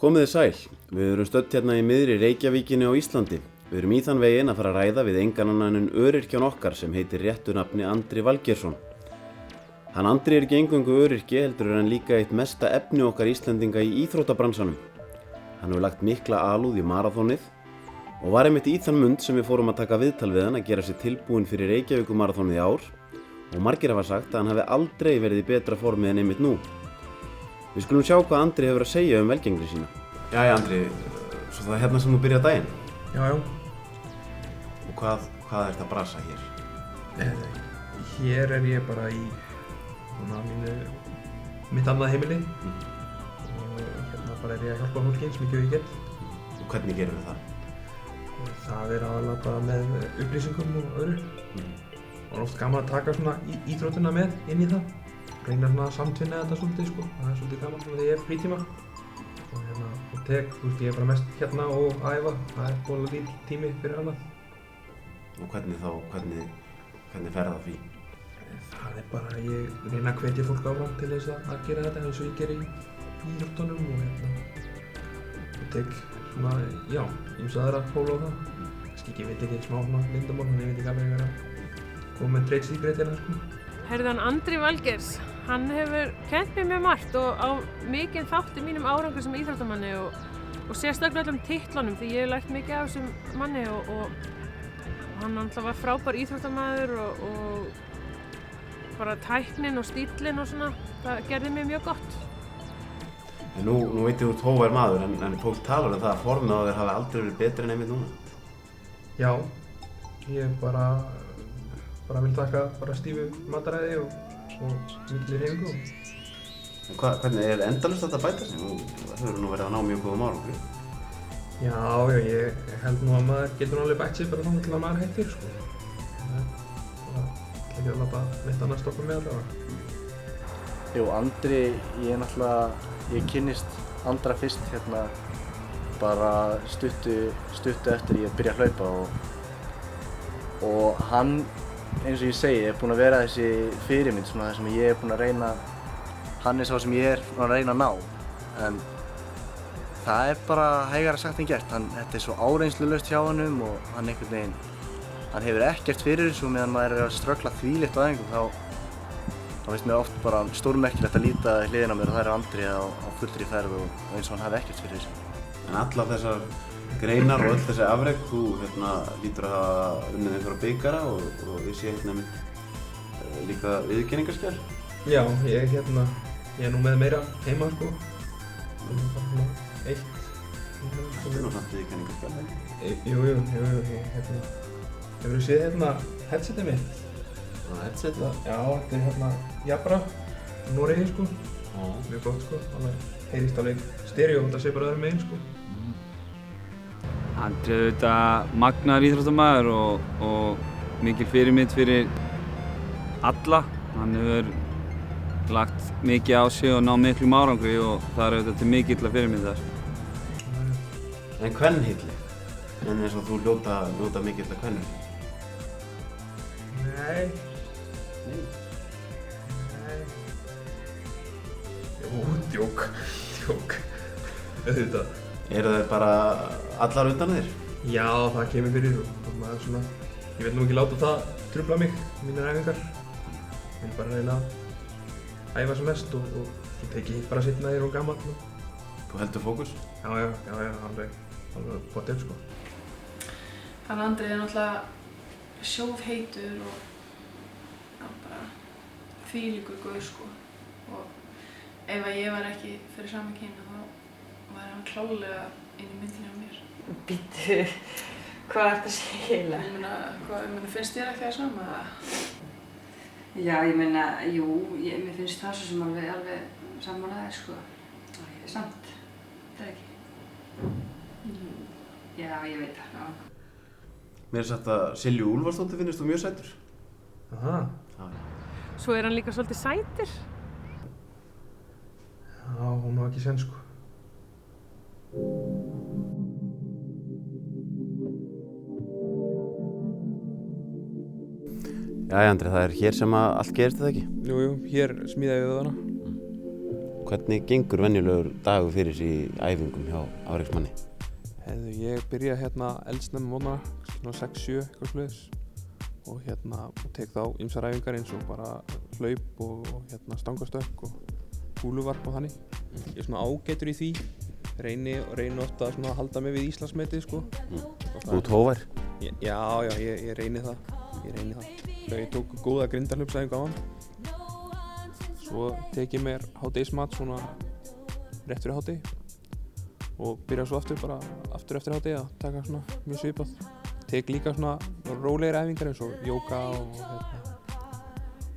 Komið þið sæl, við erum stödd hérna í miðri Reykjavíkinni á Íslandi. Við erum í þann veginn að fara að ræða við engan annan en öryrkjan okkar sem heitir réttu nafni Andri Valgeirsson. Hann Andri ekki eingöngu öryrki heldur hann líka eitt mesta efni okkar Íslendinga í íþróttabransanum. Hann hefur lagt mikla alúð í maraþonið og var einmitt í þann mund sem við fórum að taka viðtal við hann að gera sér tilbúin fyrir Reykjavíkumaraþonið í ár og margir hafa sagt að hann hafi aldrei verið í betra formi en einmitt nú. Við skulum sjá hvað Andri hefur að segja velgengni sína. Jæja Andri, svo það er hérna sem þú byrjar daginn? Já. Og hvað er þetta að brasa hér? Hér er ég bara í mitt annað heimili og hérna bara er ég að hjálpa fólki eins mikið og ég get. Og hvernig gerum við það? Það er aðalega bara með upplýsingum og öðru. Og oft gaman að taka svona íþróttina með inn í það. Reyna svona að samtvinna þetta svolítið sko. Það er svolítið gaman svona þegar ég frítíma. Og hérna, ég er bara mest hérna og að æfa. Það er bóðilega lítill tími fyrir annað. Og hvernig fer það því? Það er bara, ég reyna að hvetja fólk áfram til þess að gera þetta eins og ég ger í íþróttunum og hérna. Ég tek svona, ýmsa aðra hóla á það. Ég veit ekki smá svona lindamál, þannig ég veit ekki alveg að koma með trade secret hérna sko. Herðan Andri Valgeirs, hann hefur kennt mér mjög margt og á mikinn þátt í mínum árangur sem íþróttamanni og sérstaklega öllum titlunum því ég hef lært mikið af þessum manni og hann alltaf var frábær íþróttamaður og bara tæknin og stíllinn og svona, það gerði mér mjög gott. En nú veit ég úr hógvær maður en fólk talar það að formið á þér hafi aldrei verið betri en einmitt núna. Já, ég bara vil taka stífu mataræði og mikilli hreyfingu. En hvernig er endalaust þetta að bæta sig? Það hefur nú verið að ná mjög góðum árangri. Já, ég held nú að maður getur alveg bætt sig bara þangað til að maður hættir sko. Það er ekki að láta neitt annað stoppa með allavega. Jú, Andri, ég kynnist Andra fyrst hérna bara stuttu eftir ég byrja að hlaupa og hann, eins og ég segi, er búinn að vera þessi fyrirmynd svona þar sem ég er búinn að reyna, hann er sá sem ég er búinn að reyna að ná. En það er bara hægara sagt en gert, þetta er svo áreynslulaust hjá honum og hann einhvern veginn, hann hefur ekkert fyrir þessu og meðan maður er að ströggla þvílíkt á æfingum þá finnst mér oft bara stórmerkilegt að líta hliðina á mér og það er Andri á fullri ferð og eins og hann hafi ekkert fyrir þessu. En allar þessar greinar og öll þessi afrek, þú lítur að hafa unnið einhverja bikara og ég sé hérna líka viðurkenningarskjal. Já, ég er nú með meira heima sko. Það er bara svona eitt. Þetta er nú samt viðurkenningarskjal, ekki? Jú, hefur þú séð headsetið mitt? Headsetið? Já, þetta er Jabra, Noregi sko. Mjög gott sko, alveg heyrist alveg stereo, þetta sé bara öðrum megin sko. Andri er auðvitað magnaður íþróttamaður og mikil fyrirmynd fyrir alla. Hann hefur lagt mikið á sig og náð miklum árangri og það er auðvitað til mikilla fyrirmyndar. En kvenhylli? En eins og þú hljóta mikilla kvenhylli? Nei. Jú, djók. Auðvitað. Eru þær bara allar undan þér? Já, það kemur fyrir og maður svona, ég vil nú ekki láta það trufla mig, mínar æfingar. Ég vil bara reyna að æfa sem mest og ég teki bara seinna þegar ég er gamall. Þú heldur fókus? Já, alveg potið sko. Hann Andri er náttúrulega sjóðheitur og bara þvílíkur gaur sko. Og ef ég var ekki fyrir sama kyni þá var hann klálega inn í myndinni á mér. Bíddu, hvað ertu að segja eiginlega? Ég meina, finnst þér ekki það sama? Já, ég meina, jú, mér finnst það svo sem alveg samanlega sko. Ég er samt, það er ekki. Já, ég veit það, já. Mér er sagt að Silju Úlfarsdóttir finnst þú mjög sætur. Aha. Svo er hann líka svolítið sætur. Já, hún á ekki séns sko. Jæja Andri, það er hér sem allt gerist, eða ekki? Jú, hér smíða ég við hana. hvernig gengur venjulegur dagur fyrir sig í æfingum hjá afreksmanni? Ég byrja eldsnemma mótnana, svona 6-7 eitthvað svoleiðis og tek þá ýmsar æfingar eins og bara hlaup og stangastökk og kúluvarp og þannig. Ég er svona ágætur í því, reyni ofta að halda mig við Íslandsmetið sko. Þú ert hógvær? Já, ég reyni það. Þegar ég tók góða grindarhlaupsæfingu á hann. Svo tek ég mér hádegismat svona rétt fyrir hádegi og byrja svo aftur eftir hádegi að taka svona mjög svipað. Tek líka svona rólegri æfingar eins og jóga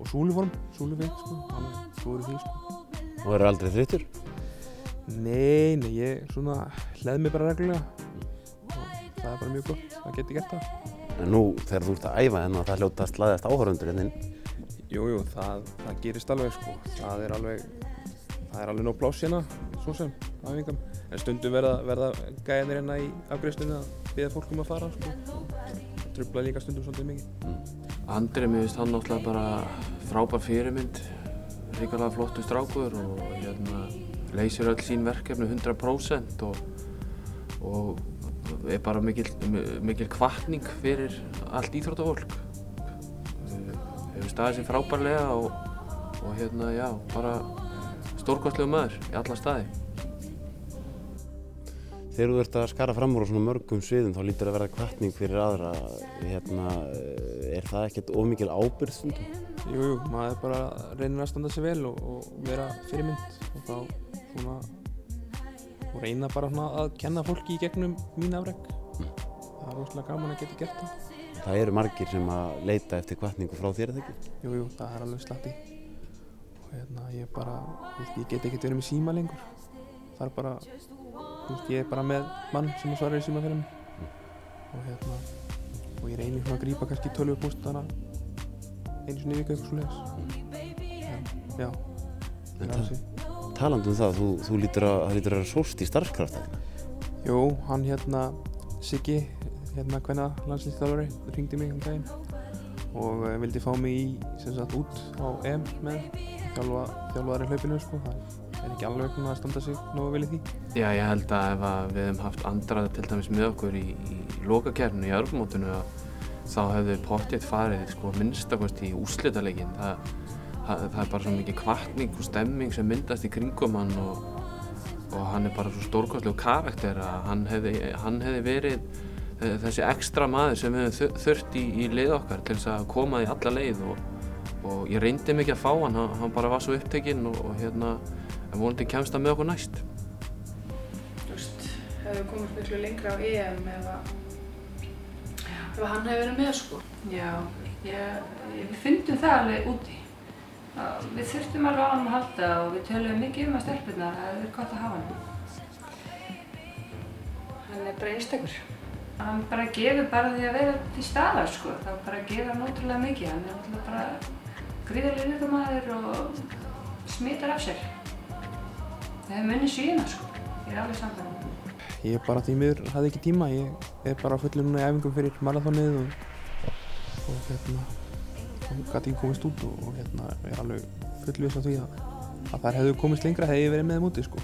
og súluform sko, alveg góður í því sko. Og verður aldrei þreyttur? Nei, ég svona hleð mig bara reglulega og það er bara mjög gott að geta gert það. En nú þegar þú ert að æfa það hljóta að slaðast áhorfendur inn. Jú, það gerist alveg sko, það er alveg nóg pláss hérna, svo sem, æfingum. En stundum verða gæjarnir hérna í afgreiðslunni að biðja fólk að fara sko. Það truflar líka stundum svolítið mikið. Andri, mér finnst hann náttúrulega bara frábær fyrirmynd, hrikalega flottur strákur og leysir öll sín verkefni 100% og er bara mikil hvatning fyrir allt íþróttafólk. Hefur staðið sig frábærlega og bara stórkostlegur maður í alla staði. Þegar þú ert að skara fram úr á svona mörgum sviðum þá lítur að verða hvatning fyrir aðra. Er það ekkert of mikil ábyrgð stundum? Jú, maður bara reynir að standa sig vel og vera fyrirmynd og þá og reyna bara að kenna fólki í gegnum mín afrek. Það er rosalega gaman að geta gert það. Það eru margir sem að leita eftir hvatningu frá þér, eða ekki? Jú, það er alveg slatti. Og ég get ekkert verið með síma lengur. Það er bara, ég er bara með mann sem svarar í síma fyrir mig. Og ég reyni að grípa kannski tölvupóstana einu sinni í viku eitthvað svoleiðis. Já, það er þessi. Talandi það, þú lítur að vera sóst í starfskrafta. Jú, hann Siggi, kvennalandsliðsþjálfari, hringdi mig daginn og vildi fá mig út á EM með þjálfari hlaupinu sko. Það er ekki alveg að standa sig nógu vel í því. Já, ég held að ef við hefum haft Andra til dæmis með okkur í lokakeppninu í Evrópumótinu þá hefðu pottþétt farið minnstakosti í úrslitaleikinn. Það er bara svo mikið hvatning og stemming sem myndast í kringum hann og hann er bara svo stórkostlegur karakter að hann hefði verið þessi ekstra maður sem við höfum þurft í lið okkar til þess að koma því alla leið og ég reyndi mikið að fá hann bara var svo upptekinn og en vonandi kemst það með okkur næst. Þú veist, hefur komist miklu lengra á EM ef hann hefur verið með sko. Já, við fundum það alveg úti. Við þurftum alveg á hann að halda og við töluðum mikið að stelpurnar að það er gott að hafa hann. Hann er bara einstakur. Hann bara gefur bara því að vera til staðar sko. Það bara gefur hann ótrúlega mikið. Hann er náttúrulega bara gríðarlegur yfirmaður og smitar af sér. Það hefur munið síðuna sko. Ég er alveg samfæðan. Ég bara því miður hafði ekki tíma. Ég er bara fullu núna í æfingum fyrir maraþonið og gat ekki komist út og er alveg fullviss á því að þær hefðu komist lengra hefði ég verið með þeim úti sko.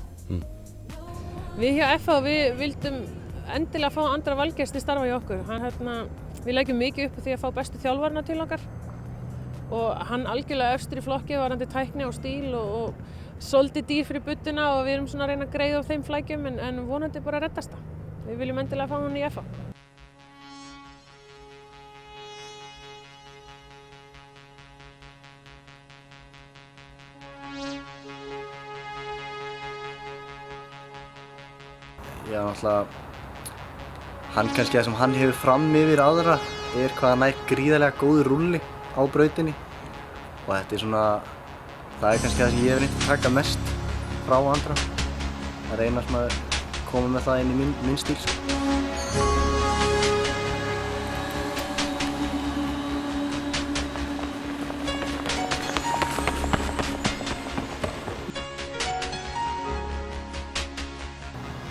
Við hjá FH við vildum endilega fá Andra Valgeirs til starfa hjá okkur. Við leggjum mikið upp á því að fá bestu þjálfarana til okkar og hann algjörlega efstur í flokki varðandi tækni og stíl og svolítið dýr fyrir budduna og við erum svona að reyna að greiða á þeim flækjum en vonandi bara að reddast það. Við viljum endilega fá hann í FH. Já, náttúrulega, hann kannski það sem hann hefur fram yfir aðra er hvað hann nær gríðarlega góður rúlli á brautinni og þetta er svona, það er kannski það sem ég hef reynt að taka mest frá Andra. Að reyna svona að koma með það inn í minn stíl.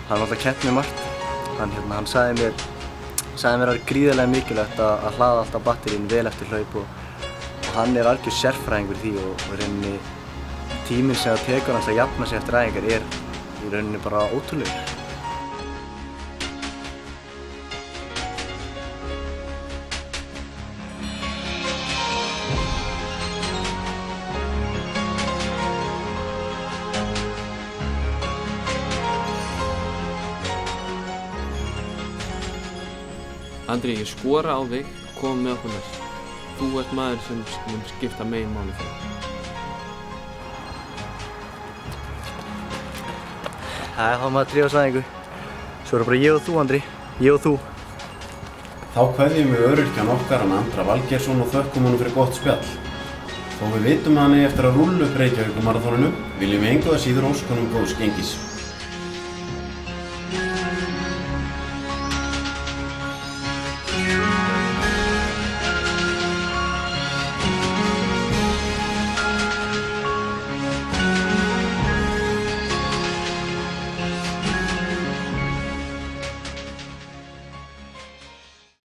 Hann var alltaf kennt mér margt. Hann sagði mér að það er gríðarlega mikilvægt að hlaða alltaf batterín vel eftir hlaup og hann er algjör sérfræðingur í því og reyni tíminn sem það tekur hans að jafna sig eftir æfingar er í rauninni bara ótrúlegur. Andri, ég skora á þig, kom með okkur næst. Þú ert maður sem mun skipta megin máli fyrir. Það er þá maður að drífa æfingu. Svo er það bara ég og þú, Andri. Ég og þú. Þá kveðjum við öryrkjan okkar hann Andra Valgeirsson og þökkum honum fyrir gott spjall. Þó við vitum að hann eigi eftir að rúlla upp Reykjavíkurmaraþoninu, viljum við engu að síður óska honum góðs gengis.